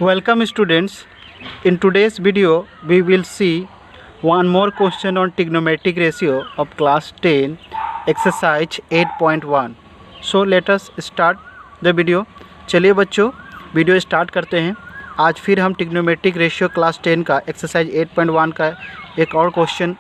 Welcome students. In today's video we will see one more question on trigonometric ratio of class 10 exercise 8.1. So let us start the video. चलिए बच्चों video start करते हैं। आज फिर हम trigonometric ratio class 10 का exercise 8.1 का एक और क्वेश्चन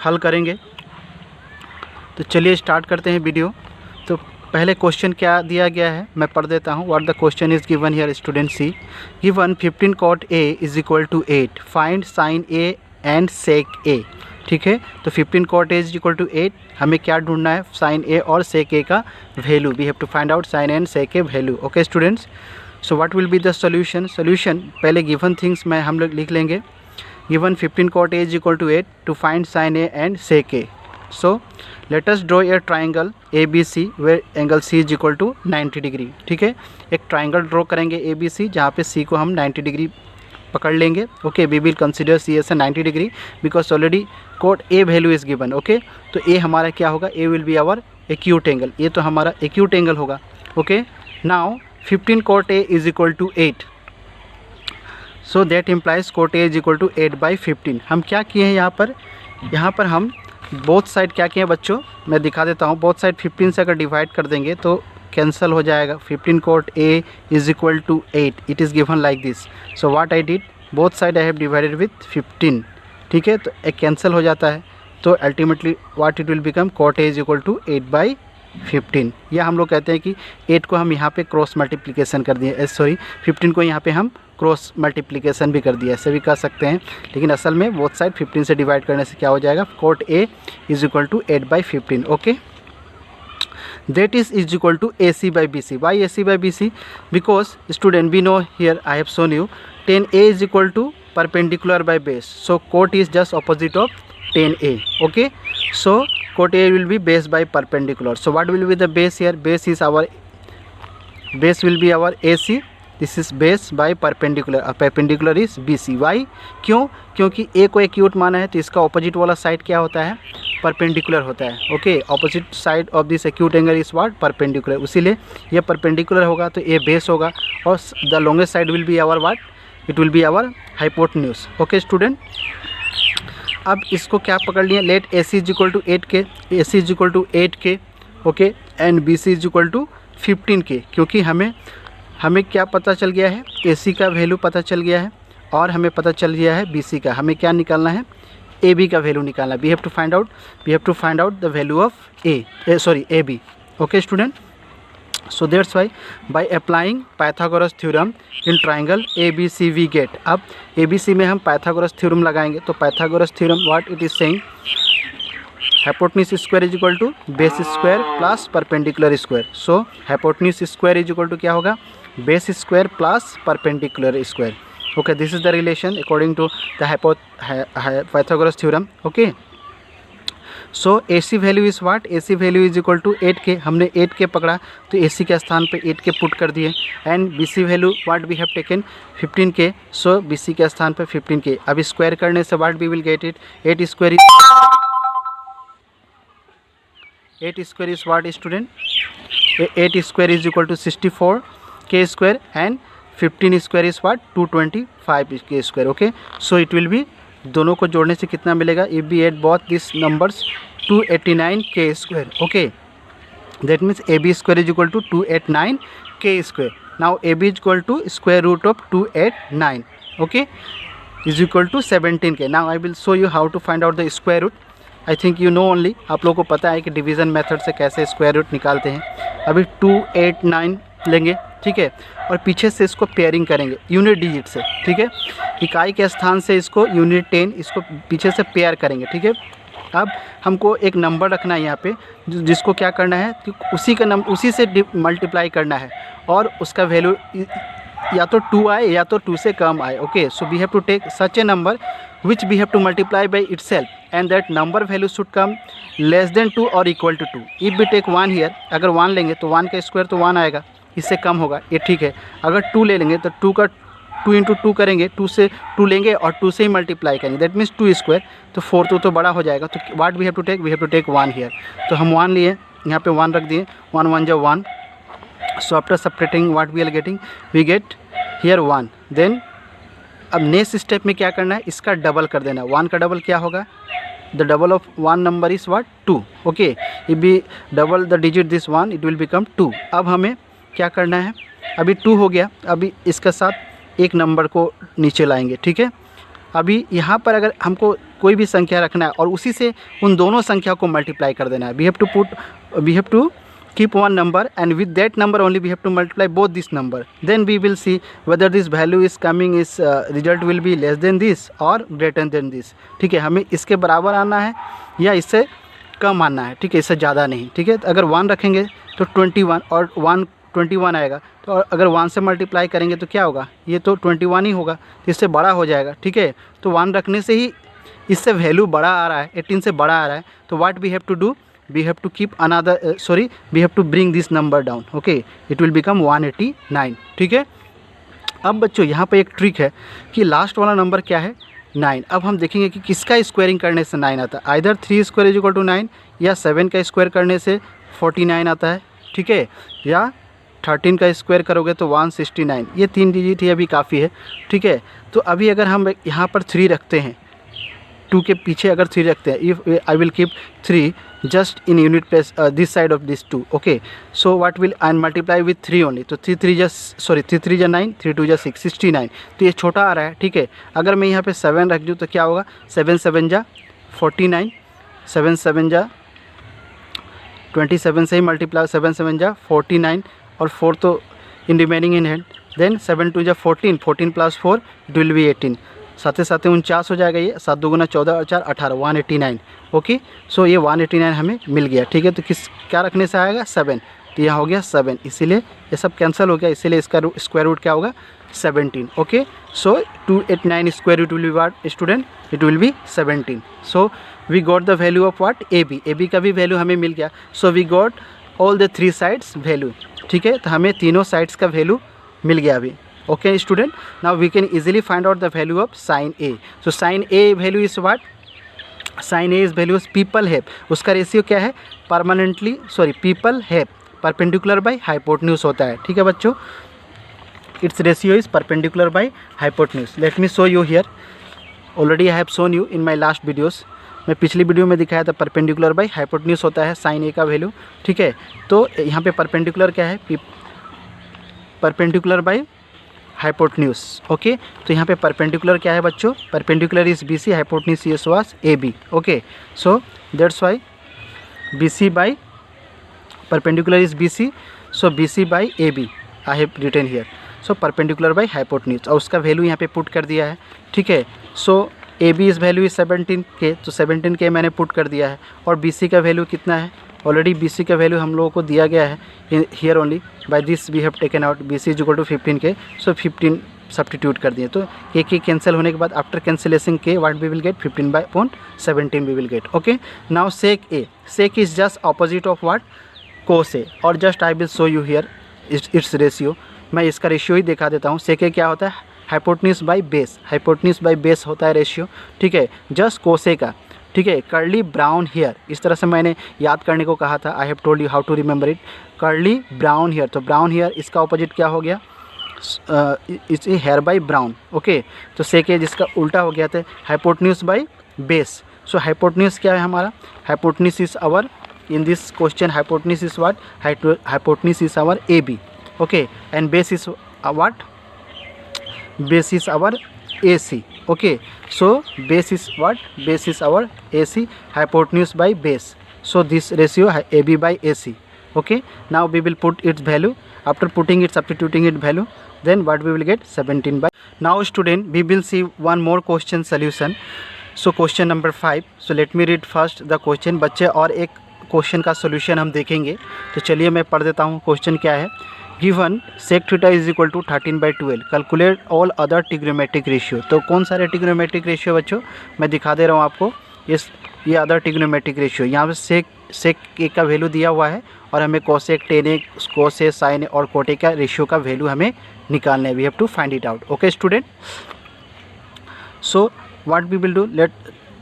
हल करेंगे। तो चलिए स्टार्ट करते हैं वीडियो। तो पहले क्वेश्चन क्या दिया गया है मैं पढ़ देता हूँ। What the question is given here student see. Given 15 cot A is equal to 8, find sine A and sec A। ठीक है, तो 15 cot A is equal to 8, हमें क्या ढूंढना है, साइन A और सेक A का value. We have to find out sine and sec A value. Okay students, so what will be the solution. Solution पहले गिवन थिंग्स में हम लोग लिख लेंगे। Given 15 cot A is equal to 8 to find sine A and sec A। So let us draw a triangle ABC where angle C is equal to 90 degree. ठीक है, एक triangle draw करेंगे ABC जहाँ पे C को हम 90 degree पकड़ लेंगे। Okay, we will consider C as 90 degree because already cot A value is given. Okay, तो A हमारा क्या होगा, A will be our acute angle. ये तो हमारा एक्यूट एंगल होगा। Okay, now 15 cot A is equal to 8, so that implies cot A is equal to 8/15। हम क्या किए हैं यहाँ पर हम बोथ साइड क्या किए बच्चों, मैं दिखा देता हूँ। बोथ साइड 15 से अगर डिवाइड कर देंगे तो कैंसिल हो जाएगा। 15 cot A is equal to 8, it is given like this. So what I did, both side I have divided with 15। ठीक है, तो एक कैंसिल हो जाता है, तो ultimately what it will become, cot A is equal to 8/15। या हम लोग कहते हैं कि 8 को हम यहाँ पे क्रॉस मल्टीप्लिकेशन कर दिए, सॉरी 15 को यहाँ पे हम क्रॉस मल्टीप्लिकेशन भी कर दिया, ऐसे भी कर सकते हैं। लेकिन असल में बोथ साइड 15 से डिवाइड करने से क्या हो जाएगा, cot A is equal to 8/15। Okay, that is equal to AC by BC. Why AC by BC? Because student we know here I have shown you 10A is equal to perpendicular by base, so cot is just opposite of 10A. Okay, so cot A will be base by perpendicular. So what will be the base here? Base will be our AC. This is base by perpendicular, perpendicular is BC। Why, क्यों, क्योंकि A को acute माना है तो इसका opposite वाला side क्या होता है, परपेंडिकुलर होता है। Okay, opposite side of this acute angle is what, perpendicular. इसीलिए ये परपेंडिकुलर होगा तो A बेस होगा और the longest side will be our what, it will be our hypotenuse. Okay student, अब इसको क्या पकड़ लिया, let AC is equal to 8K, AC is equal to 8K। Okay, and BC is equal to 15K, क्योंकि हमें क्या पता चल गया है, AC का वैल्यू पता चल गया है और हमें पता चल गया है BC का। हमें क्या निकालना है, AB का वैल्यू निकालना है। We have to find out the value of AB। Okay student, so that's why by applying Pythagoras theorem in triangle ABC we get. अब ABC में हम पाइथागोरस थ्योरम लगाएंगे, तो Pythagoras theorem what it is saying, hypotenuse square is equal to base square plus perpendicular square. So hypotenuse square is equal to क्या होगा, base square plus perpendicular square. Okay, this is the relation according to the Pythagoras theorem. Okay, so AC value is what, AC value is equal to 8K। हमने 8K पकड़ा तो AC के स्थान पे 8K put कर दिए। And BC value what we have taken 15K, so BC के स्थान पे 15K। अब स्क्वायर करने से what we will get it, 8 square is what student, 8 square is equal to 64K square and 15 square is what, 225K square. Okay, so it will be, दोनों को जोड़ने से कितना मिलेगा, if we add both these numbers 289K square. Okay, that means AB square is equal to 289K square. Now AB is equal to square root of 289, okay, is equal to 17K. Now I will show you how to find out the square root. I think you know only, आप लोगों को पता है कि division method से कैसे square root निकालते हैं। अभी 289 लेंगे, ठीक है, और पीछे से इसको पेयरिंग करेंगे यूनिट डिजिट से। ठीक है, इकाई के स्थान से इसको यूनिट 10 इसको पीछे से पेयर करेंगे। ठीक है, अब हमको एक नंबर रखना है यहाँ पे जिसको क्या करना है कि उसी से मल्टीप्लाई करना है और उसका वैल्यू या तो 2 आए या तो 2 से कम आए। Okay, so we have to take such a number which we have to multiply by itself and that number value should come less than 2 or equal to 2. if we take 1 here, अगर 1 लेंगे तो 1 का square तो 1 आएगा, इससे कम होगा, ये ठीक है। अगर 2 ले लेंगे तो 2 का 2 इंटू 2 करेंगे, 2 से 2 लेंगे और 2 से ही मल्टीप्लाई करेंगे, दैट मीन्स 2 स्क्वायर, तो 4 तो बड़ा हो जाएगा। तो what we have to take 1 here, तो हम 1 लिए, यहाँ पे 1 रख दिए, 1 1 जो 1। So after subtracting what we are getting, we get here 1, then अब नेक्स्ट स्टेप में क्या करना है, इसका डबल कर देना। 1 का डबल क्या होगा, the double of 1 number is what 2। Okay, if we double the digit this 1 it will become 2। अब हमें क्या करना है, अभी 2 हो गया, अभी इसके साथ एक नंबर को नीचे लाएंगे। ठीक है, अभी यहाँ पर अगर हमको कोई भी संख्या रखना है और उसी से उन दोनों संख्या को मल्टीप्लाई कर देना है, we have to keep one number and with that number only we have to multiply both this number, then we will see whether this value is coming is result will be less than this or greater than this। ठीक है, हमें इसके बराबर आना है या इससे कम आना है। ठीक है, इससे ज़्यादा नहीं। ठीक है, तो अगर 1 रखेंगे तो 21 और 1 21 आएगा, तो अगर 1 से मल्टीप्लाई करेंगे तो क्या होगा, ये तो 21 ही होगा, तो इससे बड़ा हो जाएगा। ठीक है, तो 1 रखने से ही इससे वैल्यू बड़ा आ रहा है, 18 से बड़ा आ रहा है, तो what we have to do, we have to keep another we have to bring this number down। okay, it will become 189। ठीक है, अब बच्चों यहाँ पे एक ट्रिक है कि लास्ट वाला नंबर क्या है, 9। अब हम देखेंगे कि किसका स्क्वायरिंग करने से 9 आता है, either 3 square is equal to 9 या 7 का स्क्वायर करने से 49 आता है। ठीक है, या 13 का स्क्वायर करोगे तो 169। ये 3 डिजिट ही अभी काफ़ी है। ठीक है, तो अभी अगर हम यहाँ पर 3 रखते हैं, 2 के पीछे अगर 3 रखते हैं, if I will keep 3 just in unit place this side of this 2। okay, so what will I multiply with 3 only, तो 3 3 जा 9, 3 2 जा 6, 69। तो ये छोटा आ रहा है। ठीक है, अगर मैं यहाँ पे 7 रख दूँ तो क्या होगा, 7 7 जा 49, 7 7 जा 27 से ही मल्टीप्लाई, 7 7 जा 49 और 4 तो in remaining in hand, then 7 2 जा 14, 14 प्लस 4 इट विल बी 18, साथ 49 हो जाएगा, ये 7 2 14 और 4 18, 189। ओके, सो ये 189 हमें मिल गया। ठीक है, तो किस क्या रखने से आएगा, 7, तो यहाँ हो गया 7, इसीलिए ये सब कैंसिल हो गया, इसीलिए इसका स्क्वायर रूट क्या होगा, 17। Okay, so 289 square root will be what student, it will be 17। So we got the value of what, A B का भी वैल्यू हमें मिल गया। So we got all the 3 sides value. ठीक है, तो हमें तीनों साइड्स का वैल्यू मिल गया अभी। okay student, now we can easily find out the value of sin A। so sin A value is what, sin A is value is people have, उसका ratio क्या है, people have perpendicular by hypotenuse होता है। ठीक है बच्चों, its ratio is perpendicular by hypotenuse। let me show you here, already I have shown you in my last videos। मैं पिछली वीडियो में दिखाया था परपेंडिकुलर बाई हाइपोटेन्यूज होता है साइन ए का वैल्यू। ठीक है, तो यहाँ पे परपेंडिकुलर क्या है, परपेंडिकुलर बाई हाइपोटेन्यूज। ओके, तो यहाँ पे परपेंडिकुलर क्या है बच्चों, perpendicular is B C, hypotenuse is was A B. Okay, so that's why B C by perpendicular is B C, so B C by A B I have written here. So perpendicular by hypotenuse, और उसका value यहाँ पे put कर दिया है। ठीक है, so A B is value is 17K, तो 17K मैंने पुट कर दिया है, और बी सी का वैल्यू कितना है, ऑलरेडी बी सी का वैल्यू हम लोगों को दिया गया है here only, by this we have taken out B C is equal to 15K। So 15 substitute कर दिए, तो के कैंसिल होने के बाद आफ्टर कैंसिलेशन के what we will get, 15/17 we will get. Okay, now sec A, sec is just opposite of what, cos A, और just I will show you here its ratio. मैं इसका ratio ही दिखा देता हूँ। सेक ए क्या होता है, hypotenuse by base, hypotenuse by base होता है रेशियो। ठीक है, जस्ट कोसे का। ठीक है, कर्ली ब्राउन हेयर, इस तरह से मैंने याद करने को कहा था, I have told you how to remember it, curly brown hair. तो ब्राउन हेयर इसका ऑपोजिट क्या हो गया, it's hair by brown. Okay, तो सेक ए जिसका उल्टा हो गया था hypotenuse by base. So hypotenuse क्या है हमारा, hypotenuse is our in this question, hypotenuse is what, hypotenuse is our A B. Okay, and base is what, base is our AC। okay, so base is what, base is our AC, hypotenuse by base, so this ratio AB by AC। okay, now we will put its value, after putting it, substituting it value, then what we will get, 17 by। now student we will see one more question solution। so question number 5, so let me read first the question बच्चे, और एक question का solution हम देखेंगे। तो चलिए मैं पढ़ देता हूँ, क्वेश्चन क्या है, given sec theta is equal to 13/12, calculate all other trigonometric ratio. तो कौन सारे ट्रिग्नोमेट्रिक रेशियो बच्चों, मैं दिखा दे रहा हूँ आपको, ये अदर ट्रिग्नोमेट्रिक रेशियो, यहाँ पे सेक ए का वैल्यू दिया हुआ है, और हमें कोसेक, टेन ए, कोसे, साइन और कोटे का रेशियो का वैल्यू हमें निकालना है, we have to find it out. Okay student, so what we will do,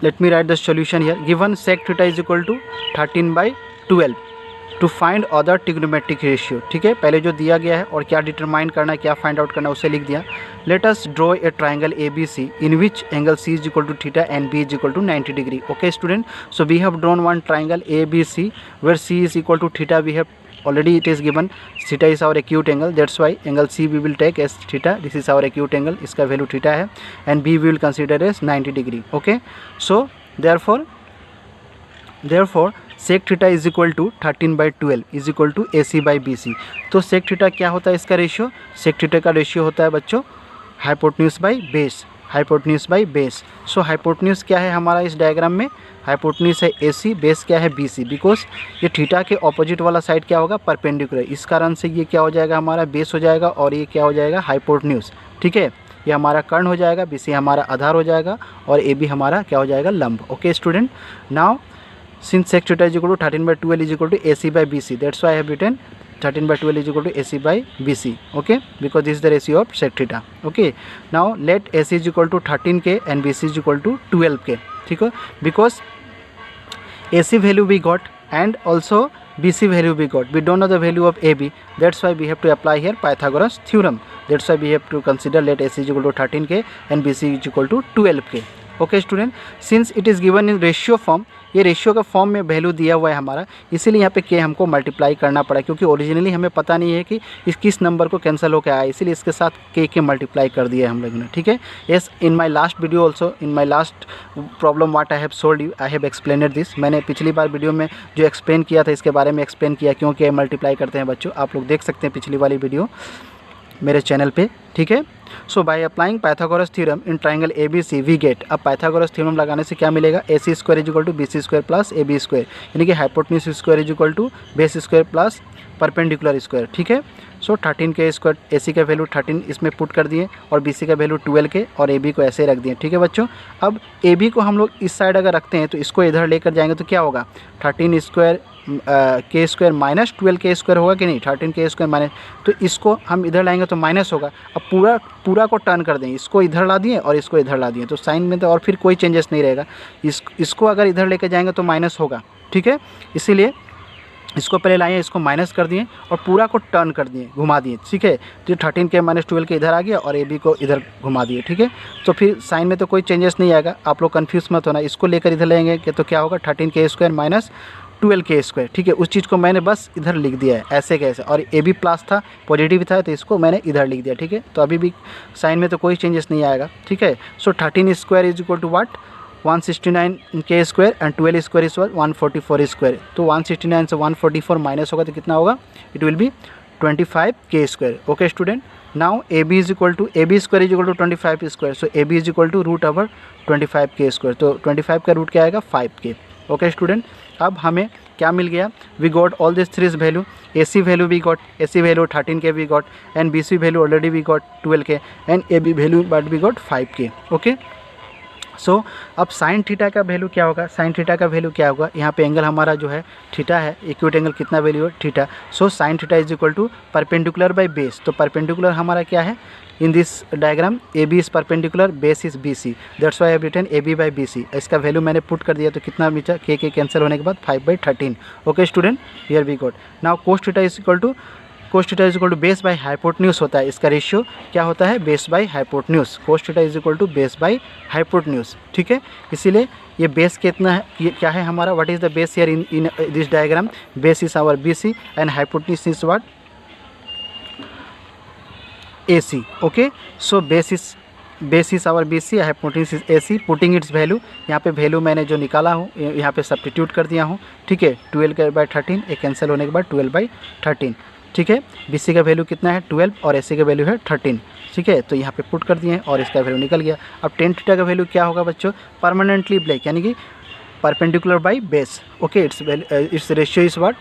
let me write the solution here. Given sec theta is equal to 13/12, to find other trigonometric ratio. ठीक है, पहले जो दिया गया है और क्या डिटरमाइन करना है, क्या फाइंड आउट करना है, उसे लिख दिया। Let us draw a triangle A B C in which angle C is equal to theta and B is equal to 90 degree. Okay student, so we have drawn one triangle A B C where C is equal to theta. We have already it is given theta is our acute angle, that's why angle C we will take as theta. This is our acute angle, इसका value theta है, and B we will consider as 90 degree. Okay, so therefore sec theta is equal to 13/12 is equal to AC by BC। तो sec theta क्या होता है इसका ratio? sec theta का ratio होता है बच्चों hypotenuse by base, hypotenuse by base. So hypotenuse क्या है हमारा इस डायग्राम में? हाइपोटेन्यूज है AC, बेस क्या है BC। बिकॉज ये थीटा के ऑपोजिट वाला साइड क्या होगा? परपेंडिकुलर। इस कारण से ये क्या हो जाएगा हमारा बेस हो जाएगा और ये क्या हो जाएगा? हाइपोटेन्यूज। ठीक है, ये हमारा कर्ण हो जाएगा, BC हमारा आधार हो जाएगा और AB हमारा क्या हो जाएगा? लंब। Okay student, now since sec theta is equal to 13/12 is equal to AC by BC, that's why I have written 13/12 is equal to AC by BC. Okay, because this is the ratio of sec theta. Okay, now let AC is equal to 13K and BC is equal to 12K. ठीक है, because AC value we got and also BC value we got, we don't know the value of AB, that's why we have to apply here Pythagoras theorem. That's why we have to consider let AC is equal to 13K and BC is equal to 12K. Okay student, since it is given in ratio form, ये ratio का form में value दिया हुआ है हमारा, इसीलिए यहाँ पे के हमको मल्टीप्लाई करना पड़ा, क्योंकि ओरिजिनली हमें पता नहीं है कि इस किस नंबर को कैंसिल होकर आया, इसीलिए इसके साथ के मल्टीप्लाई कर दिया है हम लोगों ने। ठीक है, yes, in my last video also, in my last problem what I have sold you, I have explained this. मैंने पिछली बार वीडियो में जो एक्सप्लेन किया था इसके बारे में एक्सप्लेन किया, क्योंकि मल्टीप्लाई करते हैं बच्चों, आप लोग देख सकते हैं पिछली वाली वीडियो मेरे चैनल पे। ठीक है, so by applying Pythagoras theorem in triangle A B C we get. अब पाइथागोरस थ्योरम लगाने से क्या मिलेगा? AC square is equal to BC square plus AB square, यानी कि hypotenuse square is equal to base square plus perpendicular square. ठीक है, so 13K square, AC का वैल्यू 13 इसमें पुट कर दिए और BC का वैल्यू 12K और AB को ऐसे रख दिए। ठीक है बच्चों, अब AB को हम लोग इस साइड अगर रखते हैं तो इसको इधर लेकर जाएंगे तो क्या होगा? 13 square K square minus 12K square होगा कि नहीं? 13K स्क्वायर माइनस, तो इसको हम इधर लाएंगे तो माइनस होगा। अब पूरा को टर्न कर दें, इसको इधर ला दिए और इसको इधर ला दिए, तो साइन में तो और फिर कोई चेंजेस नहीं रहेगा। इसको अगर इधर लेके जाएंगे तो माइनस होगा। ठीक है, इसीलिए इसको पहले लाए, इसको माइनस कर दिए और पूरा को टर्न कर दिए, घुमा दिए। ठीक है, तो 13K माइनस 12K इधर आ गया और AB को इधर घुमा दिए। ठीक है, तो फिर साइन में तो कोई चेंजेस नहीं आएगा, आप लोग कन्फ्यूज मत होना। इसको लेकर इधर लेंगे कि तो क्या होगा? 13K square minus 12K square. ठीक है, उस चीज़ को मैंने बस इधर लिख दिया है ऐसे कैसे, और AB प्लस था, पॉजिटिव था, तो इसको मैंने इधर लिख दिया। ठीक है, तो अभी भी साइन में तो कोई चेंजेस नहीं आएगा। ठीक है, सो 13 square is equal to what? 169K square and 12 square is 144 square. तो 169 से 144 माइनस होगा तो कितना होगा? It will be 25K square. Okay student, now AB is equal to AB square is equal to 25 square, so AB is equal to root over 25K square. तो 25 का root क्या आएगा? 5K। ओके स्टूडेंट, अब हमें क्या मिल गया? We got all this threes value. AC value we got, AC value 13K we got and BC value already we got 12K and AB value but we got 5K। Okay, so अब sine theta का value क्या होगा? Sine theta का value क्या होगा? यहाँ पे angle हमारा जो है थीटा है, एक्यूट एंगल कितना वैल्यू है? Theta. So sine theta is equal to perpendicular by base. तो परपेंडिकुलर हमारा क्या है in this diagram? AB is perpendicular, base is BC, that's why I have written AB by BC। इसका value मैंने put कर दिया, तो कितना बचा? K कैंसिल होने के बाद 5/13। Okay student, here we got. Now cos theta is equal to base by hypotenuse होता है, इसका रेशियो क्या होता है? Base by hypotenuse. Cos theta is equal to base by hypotenuse. ठीक है, इसीलिए ये बेस कितना है, ये क्या है हमारा? What is the base here in this diagram? Base is our BC and hypotenuse is what? AC. Okay, so base is our BC, hypotenuse is AC। Putting its value, यहाँ पे वैल्यू मैंने जो निकाला हूँ यहाँ पे सब्स्टिट्यूट कर दिया हूँ। ठीक है, 12/13, ये कैंसिल होने के बाद 12/13। ठीक है, BC का वैल्यू कितना है? 12 और AC का वैल्यू है 13। ठीक है, तो यहाँ पे पुट कर दिए हैं और इसका वैल्यू निकल गया। अब tan थीटा का वैल्यू क्या होगा बच्चों? परमानेंटली ब्लैक, यानी कि perpendicular by base. Okay, it's ratio is what?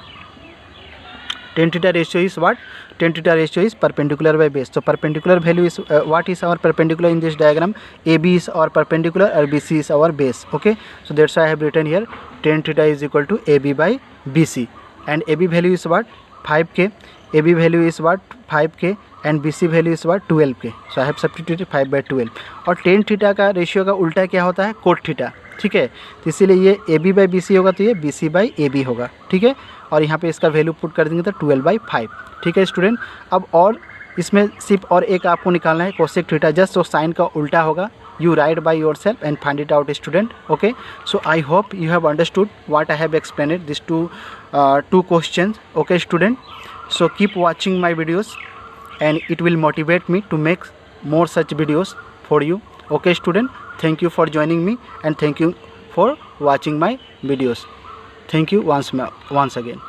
tan theta ratio is what? Tan theta ratio is perpendicular by base. So perpendicular value is what is our perpendicular in this diagram? AB is our perpendicular and BC is our base. Okay, so that's why I have written here tan theta is equal to AB by BC and AB value is what? 5K. AB value is what? 5K and BC value is what? 12K. So I have substituted 5/12 और tan theta का ratio का उल्टा क्या होता है? cot theta। ठीक है, तो इसीलिए ये AB by BC होगा तो ये BC by AB होगा। ठीक है, और यहाँ पे इसका वैल्यू पुट कर देंगे तो 12/5। ठीक है स्टूडेंट। अब और इसमें सिर्फ और एक आपको निकालना है कोसेक थीटा, जस्ट तो साइन का उल्टा होगा। You write by yourself and find it out, student. Okay, so I hope you have understood what I have explained, these two questions. Okay student, so keep watching my videos and it will motivate me to make more such videos for you. Okay student, thank you for joining me and thank you for watching my videos. Thank you once again.